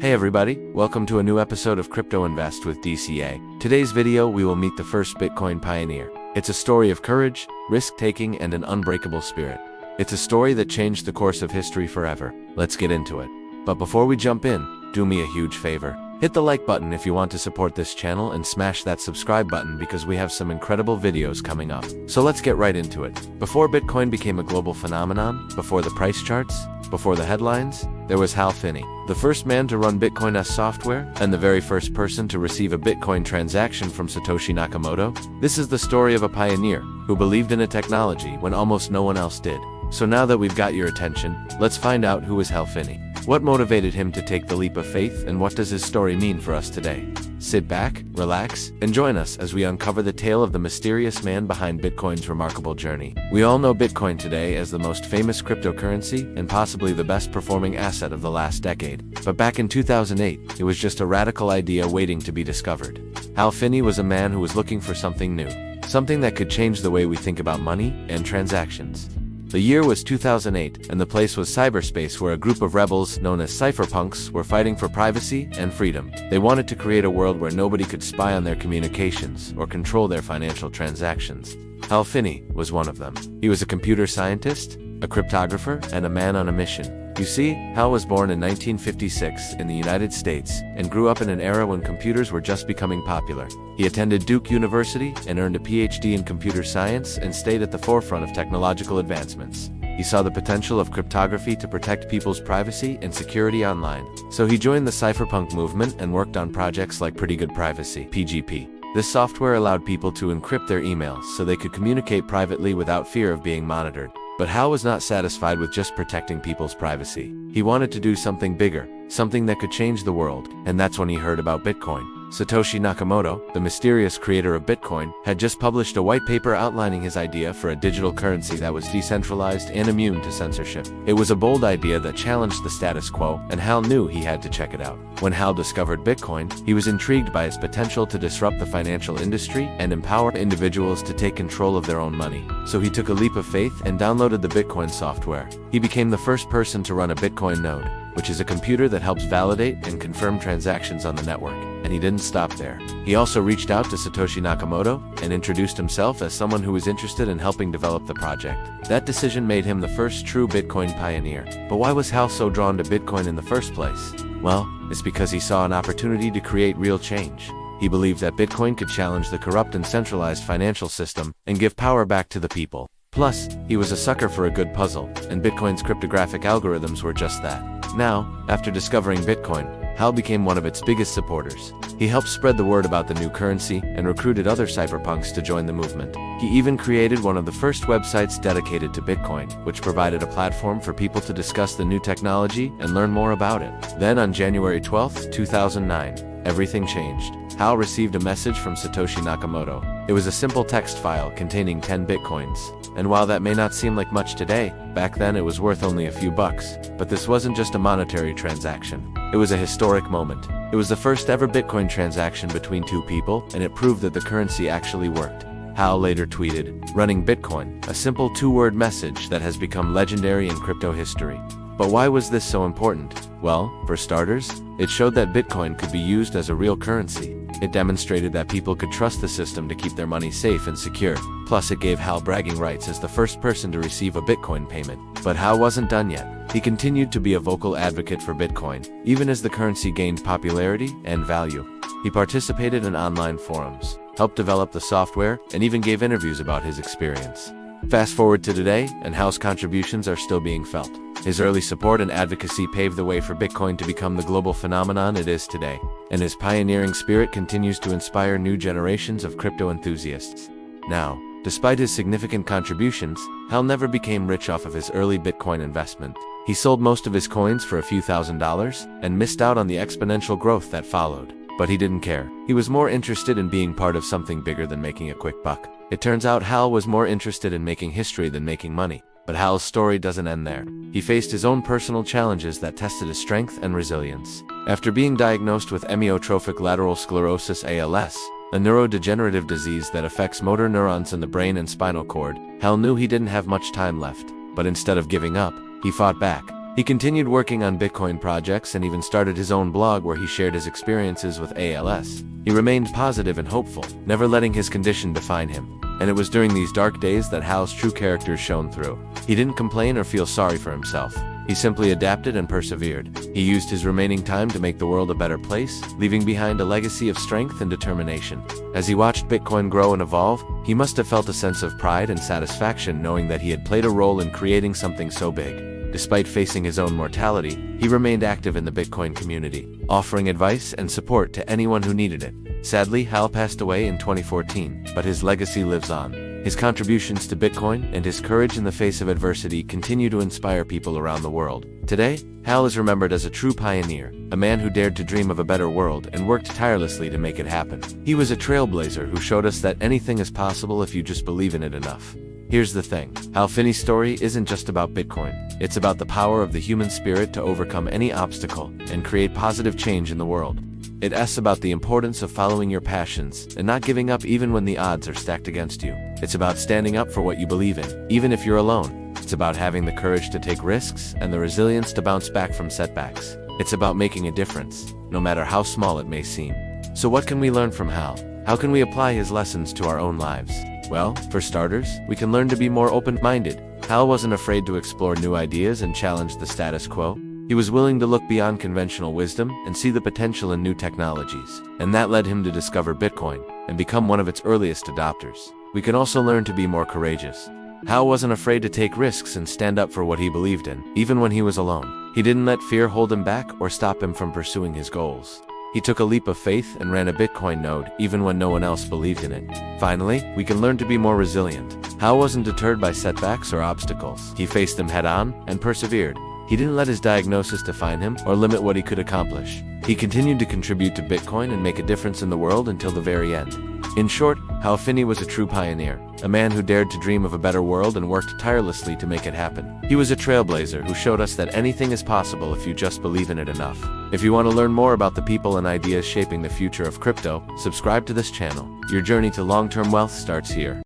Hey everybody, welcome to a new episode of Crypto Invest with DCA. Today's video we will meet the first Bitcoin pioneer. It's a story of courage, risk-taking, and an unbreakable spirit. It's a story that changed the course of history forever. Let's get into it. But before we jump in, do me a huge favor. Hit the like button if you want to support this channel and smash that subscribe button because we have some incredible videos coming up. So let's get right into it. Before Bitcoin became a global phenomenon, before the price charts, before the headlines, there was Hal Finney, the first man to run Bitcoin-esque software, and the very first person to receive a Bitcoin transaction from Satoshi Nakamoto. This is the story of a pioneer who believed in a technology when almost no one else did. So now that we've got your attention, let's find out who is Hal Finney. What motivated him to take the leap of faith, and what does his story mean for us today? Sit back, relax, and join us as we uncover the tale of the mysterious man behind Bitcoin's remarkable journey. We all know Bitcoin today as the most famous cryptocurrency and possibly the best performing asset of the last decade. But back in 2008, it was just a radical idea waiting to be discovered. Hal Finney was a man who was looking for something new, something that could change the way we think about money and transactions. The year was 2008, and the place was cyberspace, where a group of rebels known as cypherpunks were fighting for privacy and freedom. They wanted to create a world where nobody could spy on their communications or control their financial transactions. Hal Finney was one of them. He was a computer scientist, a cryptographer, and a man on a mission. You see, Hal was born in 1956 in the United States and grew up in an era when computers were just becoming popular. He attended Duke University and earned a PhD in computer science and stayed at the forefront of technological advancements. He saw the potential of cryptography to protect people's privacy and security online. So he joined the cypherpunk movement and worked on projects like Pretty Good Privacy, PGP. This software allowed people to encrypt their emails so they could communicate privately without fear of being monitored. But Hal was not satisfied with just protecting people's privacy. He wanted to do something bigger, something that could change the world, and that's when he heard about Bitcoin. Satoshi Nakamoto, the mysterious creator of Bitcoin, had just published a white paper outlining his idea for a digital currency that was decentralized and immune to censorship. It was a bold idea that challenged the status quo, and Hal knew he had to check it out. When Hal discovered Bitcoin, he was intrigued by its potential to disrupt the financial industry and empower individuals to take control of their own money. So he took a leap of faith and downloaded the Bitcoin software. He became the first person to run a Bitcoin node, which is a computer that helps validate and confirm transactions on the network. And he didn't stop there. He also reached out to Satoshi Nakamoto and introduced himself as someone who was interested in helping develop the project. That decision made him the first true Bitcoin pioneer. But why was Hal so drawn to Bitcoin in the first place? Well, it's because he saw an opportunity to create real change. He believed that Bitcoin could challenge the corrupt and centralized financial system and give power back to the people. Plus, he was a sucker for a good puzzle, and Bitcoin's cryptographic algorithms were just that. Now, after discovering Bitcoin, Hal became one of its biggest supporters. He helped spread the word about the new currency and recruited other cypherpunks to join the movement. He even created one of the first websites dedicated to Bitcoin, which provided a platform for people to discuss the new technology and learn more about it. Then on January 12, 2009, everything changed. Hal received a message from Satoshi Nakamoto. It was a simple text file containing 10 Bitcoins. And while that may not seem like much today, back then it was worth only a few bucks. But this wasn't just a monetary transaction. It was a historic moment. It was the first ever Bitcoin transaction between two people, and it proved that the currency actually worked. Hal later tweeted, "Running Bitcoin, a simple two-word message that has become legendary in crypto history." But why was this so important? Well, for starters, it showed that Bitcoin could be used as a real currency. It demonstrated that people could trust the system to keep their money safe and secure. Plus, it gave Hal bragging rights as the first person to receive a Bitcoin payment. But Hal wasn't done yet. He continued to be a vocal advocate for Bitcoin, even as the currency gained popularity and value. He participated in online forums, helped develop the software, and even gave interviews about his experience. Fast forward to today, and Hal's contributions are still being felt. His early support and advocacy paved the way for Bitcoin to become the global phenomenon it is today, and his pioneering spirit continues to inspire new generations of crypto enthusiasts. Now, despite his significant contributions, Hal never became rich off of his early Bitcoin investment. He sold most of his coins for a few $1,000s and missed out on the exponential growth that followed. But he didn't care. He was more interested in being part of something bigger than making a quick buck. It turns out Hal was more interested in making history than making money. But Hal's story doesn't end there. He faced his own personal challenges that tested his strength and resilience. After being diagnosed with amyotrophic lateral sclerosis (ALS), a neurodegenerative disease that affects motor neurons in the brain and spinal cord, Hal knew he didn't have much time left. But instead of giving up, he fought back. He continued working on Bitcoin projects and even started his own blog where he shared his experiences with ALS. He remained positive and hopeful, never letting his condition define him. And it was during these dark days that Hal's true character shone through. He didn't complain or feel sorry for himself. He simply adapted and persevered. He used his remaining time to make the world a better place, leaving behind a legacy of strength and determination. As he watched Bitcoin grow and evolve, he must have felt a sense of pride and satisfaction knowing that he had played a role in creating something so big. Despite facing his own mortality, he remained active in the Bitcoin community, offering advice and support to anyone who needed it. Sadly, Hal passed away in 2014, but his legacy lives on. His contributions to Bitcoin and his courage in the face of adversity continue to inspire people around the world. Today, Hal is remembered as a true pioneer, a man who dared to dream of a better world and worked tirelessly to make it happen. He was a trailblazer who showed us that anything is possible if you just believe in it enough. Here's the thing, Hal Finney's story isn't just about Bitcoin. It's about the power of the human spirit to overcome any obstacle and create positive change in the world. It's about the importance of following your passions and not giving up even when the odds are stacked against you. It's about standing up for what you believe in, even if you're alone. It's about having the courage to take risks and the resilience to bounce back from setbacks. It's about making a difference, no matter how small it may seem. So what can we learn from Hal? How can we apply his lessons to our own lives? Well, for starters, we can learn to be more open-minded. Hal wasn't afraid to explore new ideas and challenge the status quo. He was willing to look beyond conventional wisdom and see the potential in new technologies, and that led him to discover Bitcoin and become one of its earliest adopters. We can also learn to be more courageous. Hal wasn't afraid to take risks and stand up for what he believed in, even when he was alone. He didn't let fear hold him back or stop him from pursuing his goals. He took a leap of faith and ran a Bitcoin node even when no one else believed in it. Finally, we can learn to be more resilient. Hal wasn't deterred by setbacks or obstacles. He faced them head-on and persevered. He didn't let his diagnosis define him or limit what he could accomplish. He continued to contribute to Bitcoin and make a difference in the world until the very end. In short, Hal Finney was a true pioneer, a man who dared to dream of a better world and worked tirelessly to make it happen. He was a trailblazer who showed us that anything is possible if you just believe in it enough. If you want to learn more about the people and ideas shaping the future of crypto, subscribe to this channel. Your journey to long-term wealth starts here.